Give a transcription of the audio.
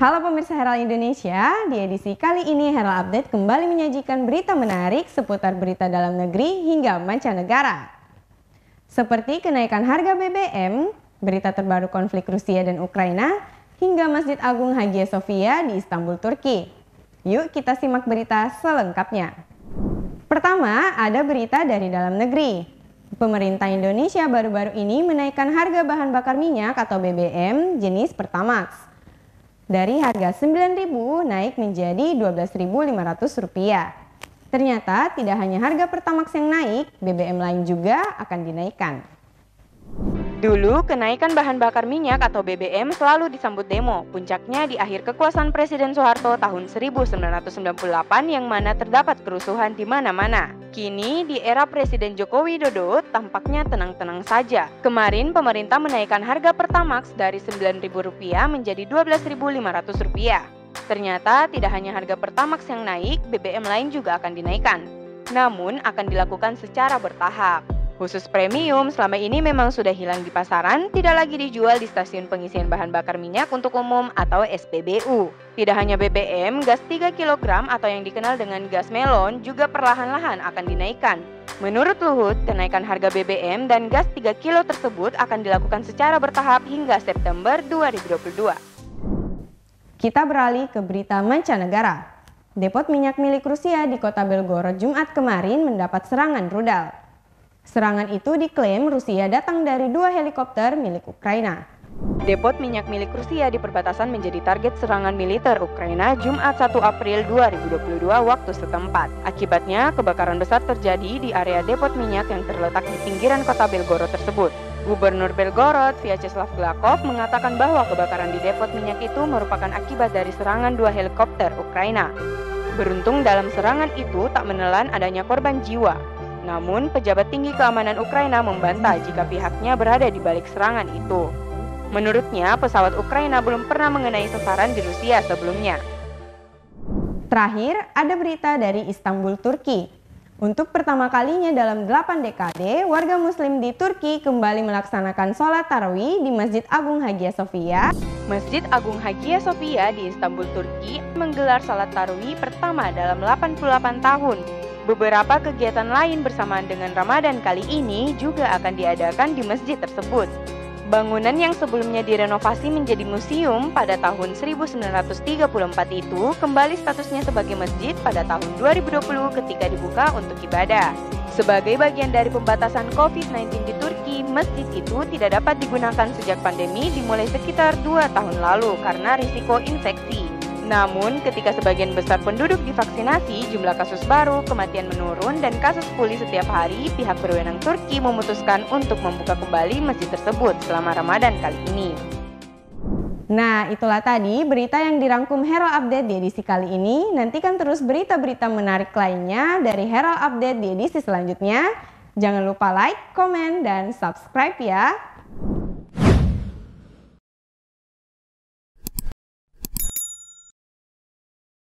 Halo pemirsa Herald Indonesia, di edisi kali ini Herald Update kembali menyajikan berita menarik seputar berita dalam negeri hingga mancanegara. Seperti kenaikan harga BBM, berita terbaru konflik Rusia dan Ukraina, hingga Masjid Agung Hagia Sophia di Istanbul, Turki. Yuk kita simak berita selengkapnya. Pertama, ada berita dari dalam negeri. Pemerintah Indonesia baru-baru ini menaikkan harga bahan bakar minyak atau BBM jenis Pertamax. Dari harga Rp9.000 naik menjadi Rp12.500. Ternyata tidak hanya harga Pertamax yang naik, BBM lain juga akan dinaikkan. Dulu, kenaikan bahan bakar minyak atau BBM selalu disambut demo. Puncaknya di akhir kekuasaan Presiden Soeharto tahun 1998 yang mana terdapat kerusuhan di mana-mana. Kini, di era Presiden Joko Widodo, tampaknya tenang-tenang saja. Kemarin, pemerintah menaikkan harga Pertamax dari Rp9.000 menjadi Rp12.500. Ternyata, tidak hanya harga Pertamax yang naik, BBM lain juga akan dinaikkan. Namun, akan dilakukan secara bertahap. Khusus premium selama ini memang sudah hilang di pasaran, tidak lagi dijual di stasiun pengisian bahan bakar minyak untuk umum atau SPBU. Tidak hanya BBM, gas 3 kg atau yang dikenal dengan gas melon juga perlahan-lahan akan dinaikkan. Menurut Luhut, kenaikan harga BBM dan gas 3 kg tersebut akan dilakukan secara bertahap hingga September 2022. Kita beralih ke berita mancanegara. Depot minyak milik Rusia di kota Belgorod Jumat kemarin mendapat serangan rudal. Serangan itu diklaim Rusia datang dari 2 helikopter milik Ukraina. Depot minyak milik Rusia di perbatasan menjadi target serangan militer Ukraina Jumat 1 April 2022 waktu setempat. Akibatnya, kebakaran besar terjadi di area depot minyak yang terletak di pinggiran kota Belgorod tersebut. Gubernur Belgorod, Vyacheslav Glakov, mengatakan bahwa kebakaran di depot minyak itu merupakan akibat dari serangan 2 helikopter Ukraina. Beruntung dalam serangan itu tak menelan adanya korban jiwa. Namun, pejabat tinggi keamanan Ukraina membantah jika pihaknya berada di balik serangan itu. Menurutnya, pesawat Ukraina belum pernah mengenai sasaran di Rusia sebelumnya. Terakhir, ada berita dari Istanbul, Turki. Untuk pertama kalinya dalam 8 dekade, warga muslim di Turki kembali melaksanakan sholat tarawih di Masjid Agung Hagia Sophia. Masjid Agung Hagia Sophia di Istanbul, Turki menggelar sholat tarawih pertama dalam 88 tahun. Beberapa kegiatan lain bersamaan dengan Ramadan kali ini juga akan diadakan di masjid tersebut. Bangunan yang sebelumnya direnovasi menjadi museum pada tahun 1934 itu kembali statusnya sebagai masjid pada tahun 2020 ketika dibuka untuk ibadah. Sebagai bagian dari pembatasan COVID-19 di Turki, masjid itu tidak dapat digunakan sejak pandemi dimulai sekitar 2 tahun lalu karena risiko infeksi. Namun, ketika sebagian besar penduduk divaksinasi, jumlah kasus baru, kematian menurun, dan kasus pulih setiap hari, pihak berwenang Turki memutuskan untuk membuka kembali masjid tersebut selama Ramadan kali ini. Nah, itulah tadi berita yang dirangkum Herald Update di edisi kali ini. Nantikan terus berita-berita menarik lainnya dari Herald Update di edisi selanjutnya. Jangan lupa like, komen, dan subscribe ya.